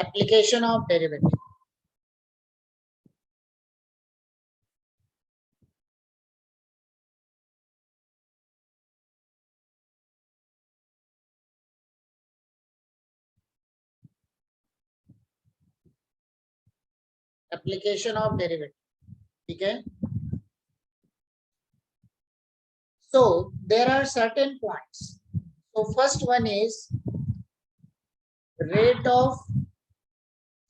Application of derivative. Application of derivative, ठीक है। So there are certain points. So first one is rate of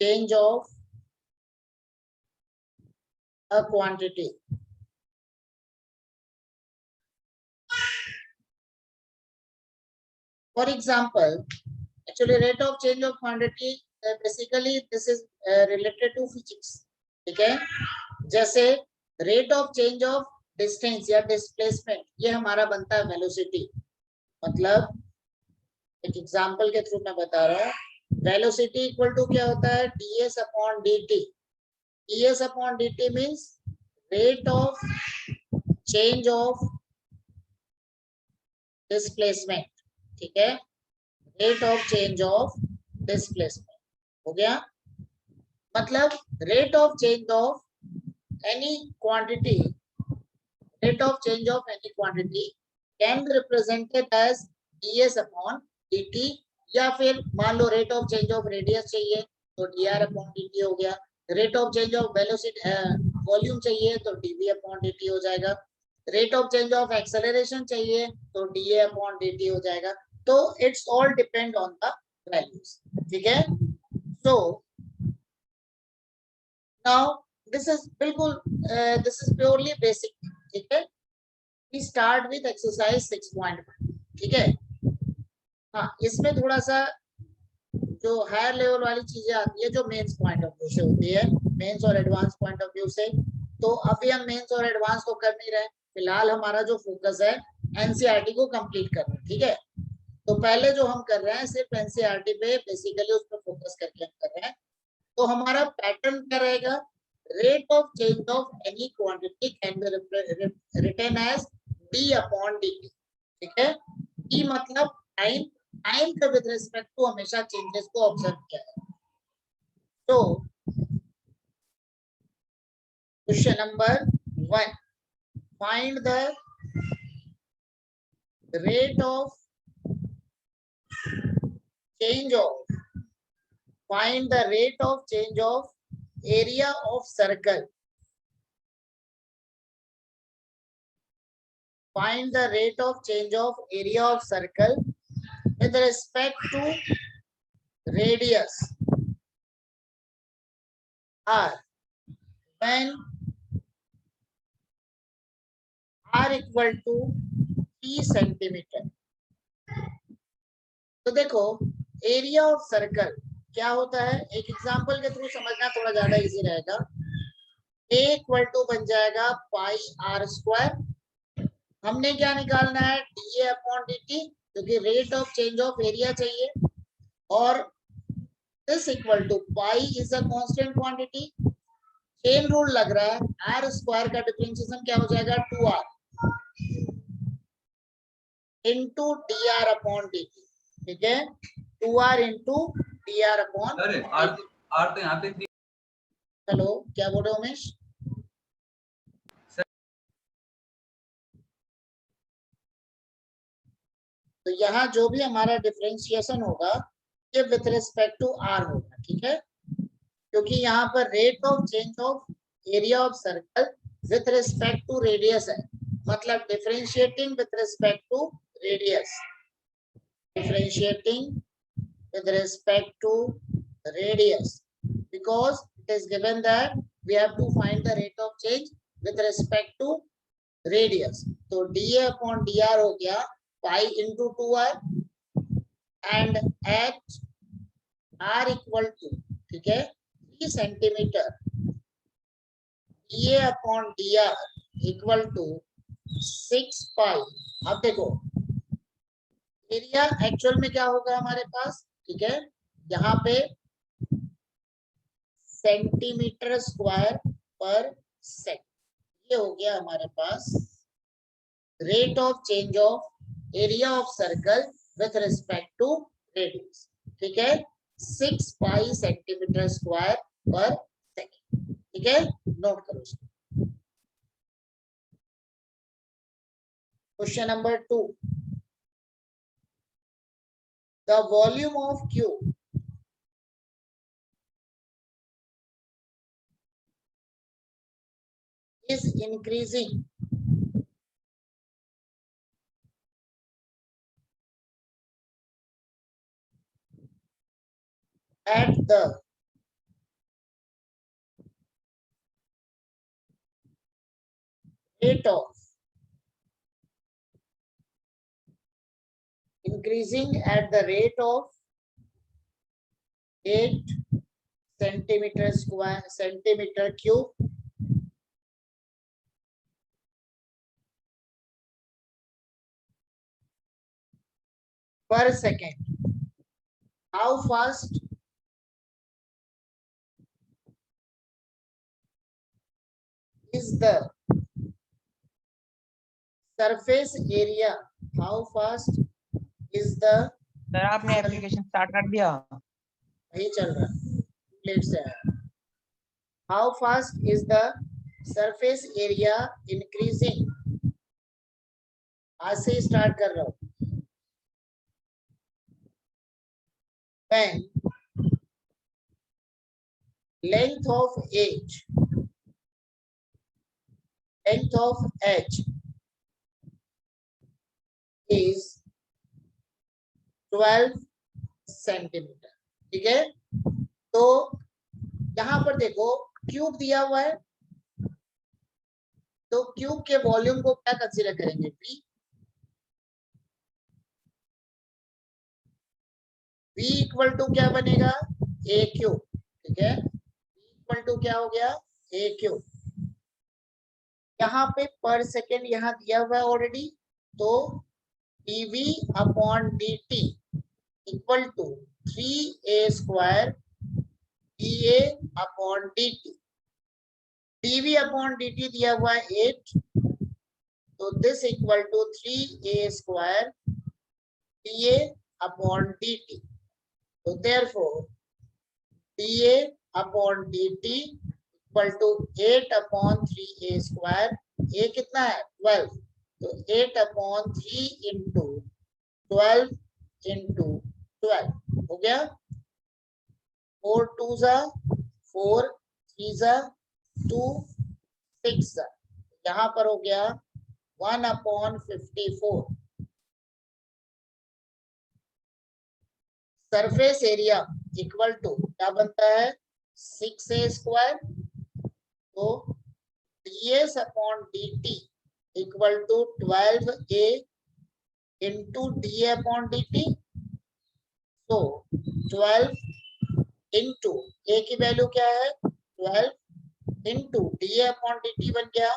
change of a quantity. For example, actually rate of change of quantity, basically this is related to physics, ठीक है। जैसे rate of change of distance या displacement, ये हमारा बनता है velocity। मतलब एक एग्जांपल के थ्रू मैं बता रहा हूँ, वेलोसिटी इक्वल टू क्या होता है, ds upon dt। ds upon dt means rate of change of displacement, ठीक है। Rate of change of displacement हो गया। मतलब rate of change of any quantity, rate of change of any quantity can be represented as ds upon dt, या फिर मान लो rate of change of radius चाहिए तो dr अपॉन dt हो गया। Rate of change of velocity volume चाहिए तो dv अपॉन dt हो जाएगा। Rate of change of acceleration चाहिए तो dA अपॉन dt हो जाएगा। तो it's all depend on the values, ठीक है। सो नाउ दिस इज बिल्कुल दिस इज प्योरली बेसिक, ठीक है। वी स्टार्ट विद एक्सरसाइज 6.1, ठीक है। हाँ, इसमें थोड़ा सा जो हायर लेवल वाली चीजें आती है जो मेंस पॉइंट ऑफ व्यू से होती है, मेंस और एडवांस पॉइंट ऑफ व्यू से। तो अभी हम मेंस और एडवांस को कर नहीं रहे, फिलहाल हमारा जो फोकस है एनसीईआरटी को कंप्लीट करना, ठीक है। तो पहले जो हम कर रहे हैं सिर्फ एनसीईआरटी पे बेसिकली उस पर फोकस करके हम कर रहे हैं। तो हमारा पैटर्न क्या रहेगा, rate of change of any quantity can be written as d upon d, ठीक है। डी मतलब टाइम, टाइम के विद रिस्पेक्ट टू हमेशा चेंजेस को ऑब्जर्व किया है। तो question number 1, find the rate of change of, find the rate of change of area of circle, find the rate of change of area of circle with respect to radius r when r equal to 3 centimetre. तो देखो area of circle क्या होता है, एक example के through समझना थोड़ा ज्यादा इजी रहेगा। a इक्वल टू बन जाएगा पाई आर स्क्वायर। हमने क्या निकालना है, dA अपॉन dt, क्योंकि rate of change of area चाहिए। और this equal to pi is a constant quantity, chain rule लग रहा है, आर स्क्वायर का डिफरेंशिएशन क्या हो जाएगा 2r into d r upon d t, ठीक है। 2r into d r upon, r तो यहाँ पे भी। हेलो, क्या बोल रहे हो उमेश? तो यहाँ जो भी हमारा डिफरेंशिएशन होगा ये विथ रिस्पेक्ट टू आर होगा, ठीक है। क्योंकि यहाँ पर rate of change of area of circle with respect to radius है, मतलब differentiating with respect to radius, differentiating with respect to radius, because it is given that we have to find the rate of change with respect to radius. तो dA upon dr हो गया pi into 2r and h r equal to, ठीक है, 3 centimetre, dA upon dr equal to 6 pi। अब देखो area actual में क्या होगा हमारे पास, ठीक है, यहाँ पे सेंटीमीटर स्क्वायर पर सेकंड, ये हो गया हमारे पास rate of change of area of circle with respect to radius, ठीक है। 6 पाई सेंटीमीटर स्क्वायर पर सेकेंड। ठीक है, नोट करो इसको। Question number 2, the volume of cube is increasing at the rate of increasing at the rate of 8 centimeter square centimeter cube per second. How fast is the surface area? How fast is the sir आपने application start कर दिया? नहीं चल रहा, late से आया। How fast is the surface area increasing? आज से स्टार्ट कर रहा हूँ। When length of H is 12 centimetre. ठीक है, तो यहां पर देखो क्यूब दिया हुआ है, तो क्यूब के वॉल्यूम को क्या कंसीडर करेंगे? V इक्वल टू क्या बनेगा? ए क्यूब। ठीक है, इक्वल टू क्या हो गया? ए क्यूब। यहाँ पे पर सेकेंड यहाँ दिया हुआ है ऑलरेडी, तो dv upon dt equal to 3a square dA upon dt। dv upon dt दिया हुआ है 8, तो this equal to 3a square dA upon dt। तो therefore dA upon dt equal to 8 upon 3a square. a कितना है? 12, तो 8 upon 3 into 12 into 12 हो गया। 4 2 जा 4, 3 जा 2, 6 जा, यहाँ पर हो गया 1 upon 54। Surface area equal to क्या बनता है? 6a स्क्वायर, तो ds upon dt equal to 12a into da upon dt। तो 12 इंटू a की वैल्यू क्या है? 12 इंटू da अपॉन dt बन गया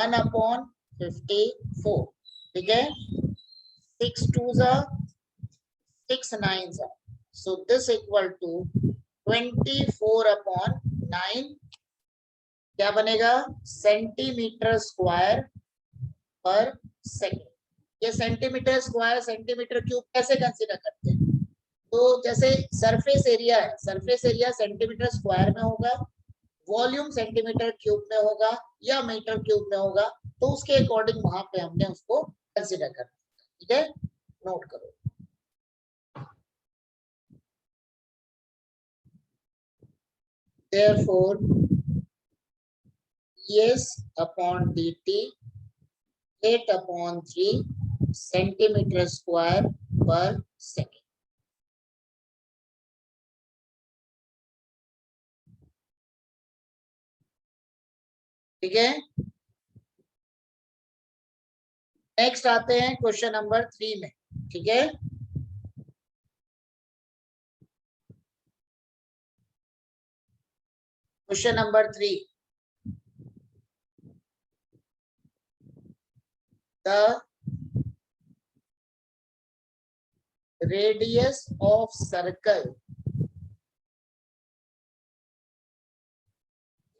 1 अपॉन 54। ठीक है, 6 2 जा 6 9 जा, so this equal to 24 upon 9 क्या बनेगा? सेंटीमीटर स्क्वायर पर सेकेंड। ये सेंटीमीटर स्क्वायर सेंटीमीटर क्यूब कैसे कंसीडर करते हैं? तो जैसे सरफेस एरिया है, सरफेस एरिया सेंटीमीटर स्क्वायर में होगा, वॉल्यूम सेंटीमीटर क्यूब में होगा या मीटर क्यूब में होगा, तो उसके अकॉर्डिंग वहां पे हमने उसको कंसीडर करना। ठीक है, नोट करो। Therefore, yes upon dt 8 upon 3 centimeter square per second। ठीक है, नेक्स्ट आते हैं क्वेश्चन नंबर 3 में। ठीक है, question number 3, the radius of circle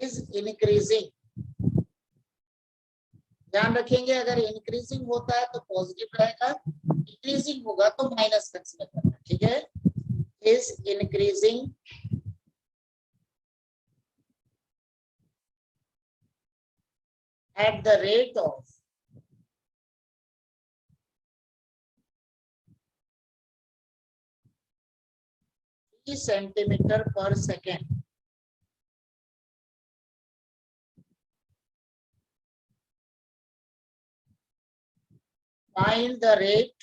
is increasing। ध्यान रखेंगे, अगर इंक्रीजिंग होता है तो पॉजिटिव रहेगा, इंक्रीजिंग होगा तो माइनस कंसीडर करना। ठीक है, is increasing at the rate of 3 centimeter per second. Find the rate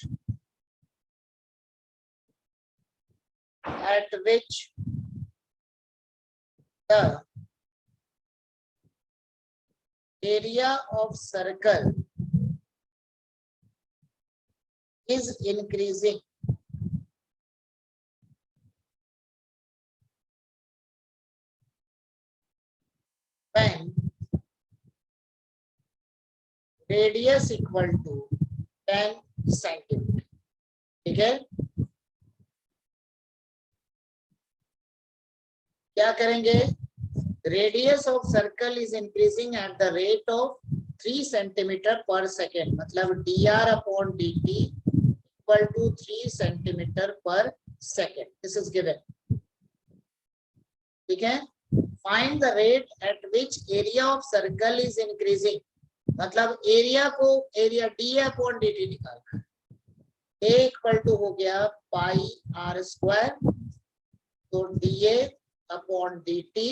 at which the area of circle is increasing when radius equal to 10 centimeter. ठीक है, क्या करेंगे? Radius of circle is increasing at the rate of 3 centimetre पर second, मतलब dr upon dt equal to 3 centimetre पर second. This is given. ठीक है, find the rate at which area of circle is increasing, मतलब area को area d upon d t निकालना है. A equal to हो गया पाई आर स्क्वायर, तो d a upon d t,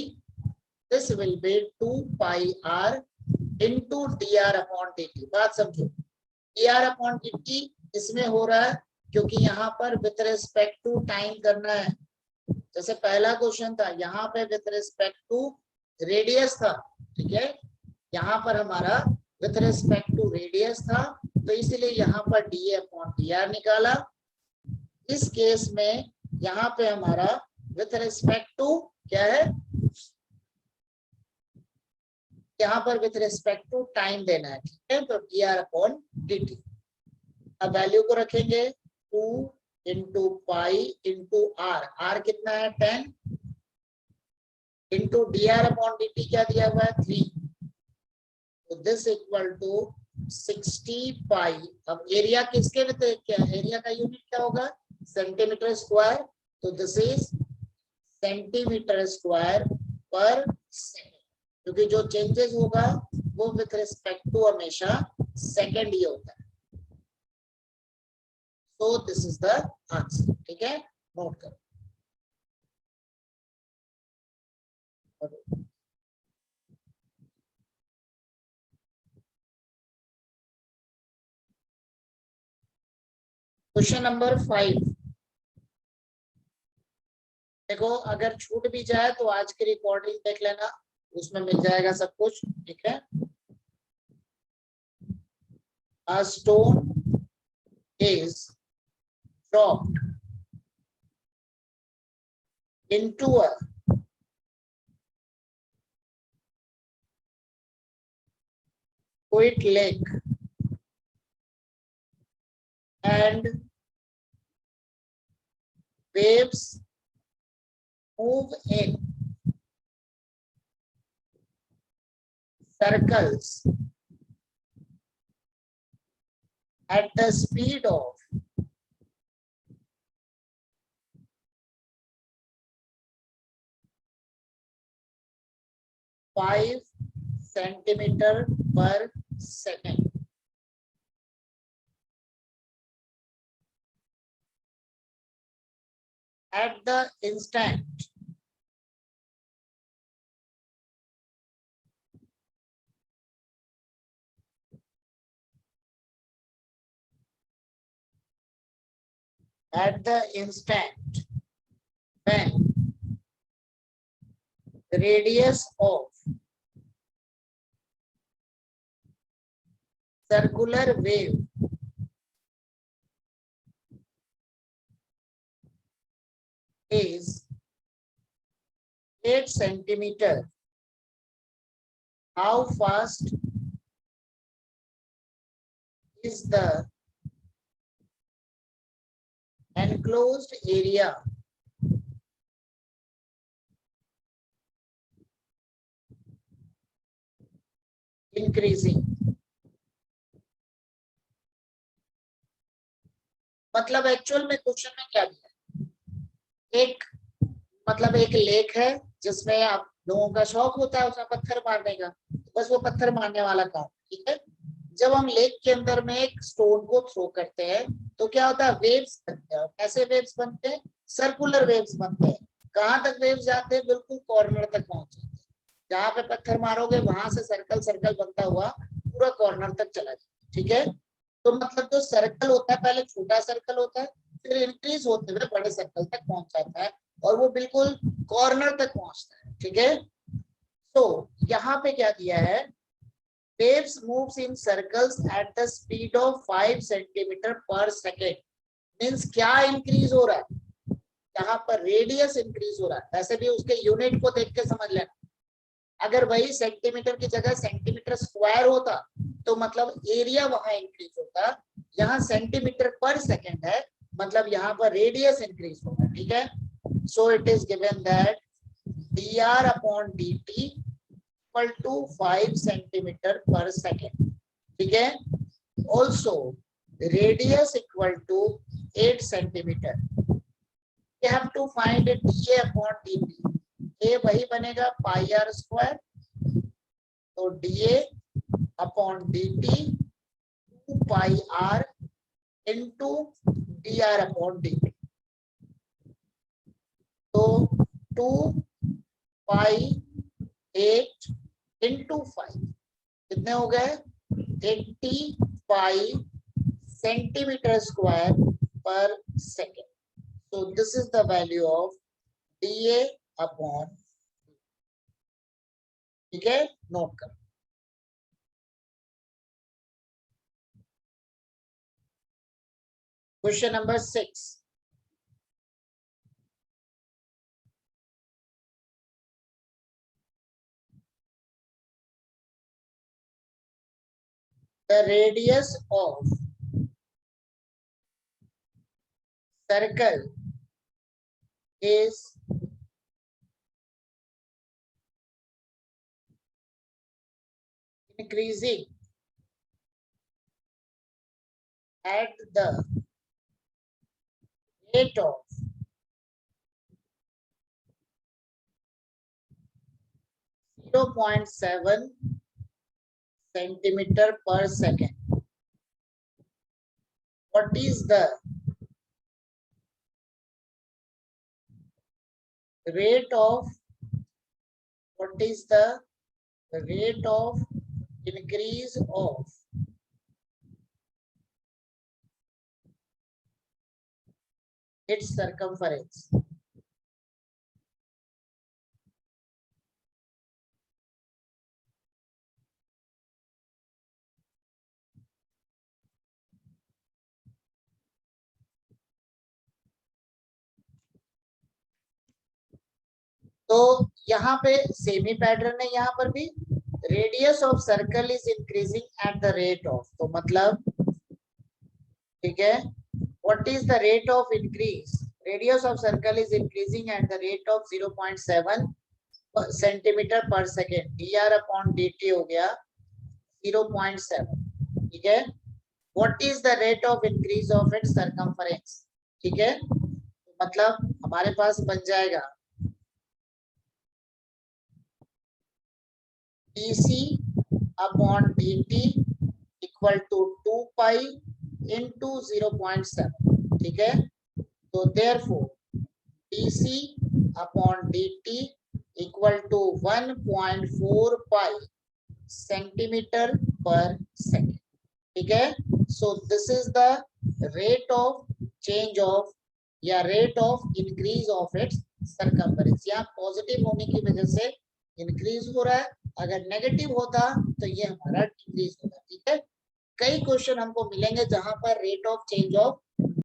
this will be 2 pi r into d r upon d t. बात समझो, d r upon d t इसमें हो रहा है क्योंकि यहाँ पर विथ रिस्पेक्ट टू टाइम करना है. जैसे पहला क्वेश्चन था, यहाँ पे विथ रिस्पेक्ट टू रेडियस था. ठीक है, यहाँ पर हमारा विथ रिस्पेक्ट टू रेडियस था, तो इसलिए यहाँ पर डी अपॉन डी आर निकाला. इस केस में यहाँ पे हमारा विथ रिस्पेक्ट टू क्या है, यहाँ पर विथ रिस्पेक्ट टू टाइम देना है. ठीक है, तो d r upon d t. अब वैल्यू को रखेंगे 2 into pi into r. R कितना है 10 into d r upon d t क्या दिया हुआ है 3. तो दिस इक्वल टू 60 पाई. अब एरिया किसके लिए, क्या एरिया का यूनिट क्या होगा, सेंटीमीटर स्क्वायर. तो दिस इज सेंटीमीटर स्क्वायर पर सेकेंड, क्योंकि जो चेंजेस होगा वो विथ रिस्पेक्ट टू हमेशा सेकेंड ही होता है. So this is the answer. ठीक है, नोट करो. Question number 5. देखो, अगर छूट भी जाए तो आज की रिकॉर्डिंग देख लेना, उसमें मिल जाएगा सब कुछ. ठीक है, a stone is dropped into a quiet lake and waves move in circles at the speed of 5 centimeter per second. At the instant when the radius of circular wave is 8 centimeter, how fast is the enclosed area increasing? मतलब actual में question में क्या दिया, एक मतलब एक lake है जिसमें आप लोगों का शौक होता है उसमें पत्थर मारने का, बस वो पत्थर मारने वाला काम, ठीक है। जब हम लेक के अंदर में एक स्टोन को थ्रो करते हैं तो क्या होता है, वेव्स बनते हैं। कैसे वेव्स बनते हैं, सर्कुलर वेव्स बनते हैं। कहाँ तक वेव्स जाते हैं, बिल्कुल कॉर्नर तक पहुंच जाते हैं। जहां पे पत्थर मारोगे वहां से सर्कल सर्कल बनता हुआ पूरा कॉर्नर तक चला जाए, ठीक है। तो मतलब जो सर्कल होता है पहले छोटा सर्कल होता है, फिर इंक्रीज होते हुए बड़े सर्कल तक पहुंच जाता है और वो बिल्कुल कॉर्नर तक पहुंचता है, ठीक है। तो यहाँ पे क्या दिया है, waves moves in circles at the speed of 5 centimetre पर सेकेंड। मीन्स क्या इंक्रीज हो रहा है, यहाँ पर रेडियस इंक्रीज हो रहा है। वैसे भी उसके यूनिट को देख के समझ लेना, अगर वही सेंटीमीटर की जगह सेंटीमीटर स्क्वायर होता तो मतलब एरिया वहां इंक्रीज होता। यहाँ सेंटीमीटर पर सेकेंड है, मतलब यहाँ पर रेडियस इंक्रीज होगा, ठीक है। So it is given that dr upon dt equal to 5 centimetre पर सेकेंड, ठीक है। Also radius equal to 8 centimetre. you have to find it dA upon dt। a वही बनेगा पाई आर स्क्वायर, तो dA अपॉन dt 2 पाई r into dr upon dt। तो 2 पाई 8 into 5 कितने हो गए, 80 पाई सेंटीमीटर स्क्वायर पर second. So this is the value of dA upon, ठीक है, नोट कर। Question number 6, the radius of circle is increasing at the rate of 0.7 centimeter per second. What is the rate of, what is the rate of increase of its circumference? तो यहाँ पे semi pattern है, यहाँ पर भी radius of circle is increasing at the rate of, तो मतलब ठीक है, what is the rate of increase, radius of circle is increasing at the rate of 0.7 centimetre पर सेकेंड। dr अपॉन dt हो गया 0.7, ठीक है। What is the rate of increase of its circumference, ठीक है। मतलब हमारे पास बन जाएगा dc upon dt equal to 2 pi into 0.7, ठीक है। तो therefore dc upon dt equal to 1.4 pi centimetre पर सेकेंड, ठीक है। So this is the rate of change of या rate of increase of its circumference. यहाँ पॉजिटिव होने की वजह से इंक्रीज हो रहा है, अगर नेगेटिव होता तो ये हमारा डिक्रीज होता, ठीक है। कई क्वेश्चन हमको मिलेंगे जहां पर रेट ऑफ चेंज ऑफ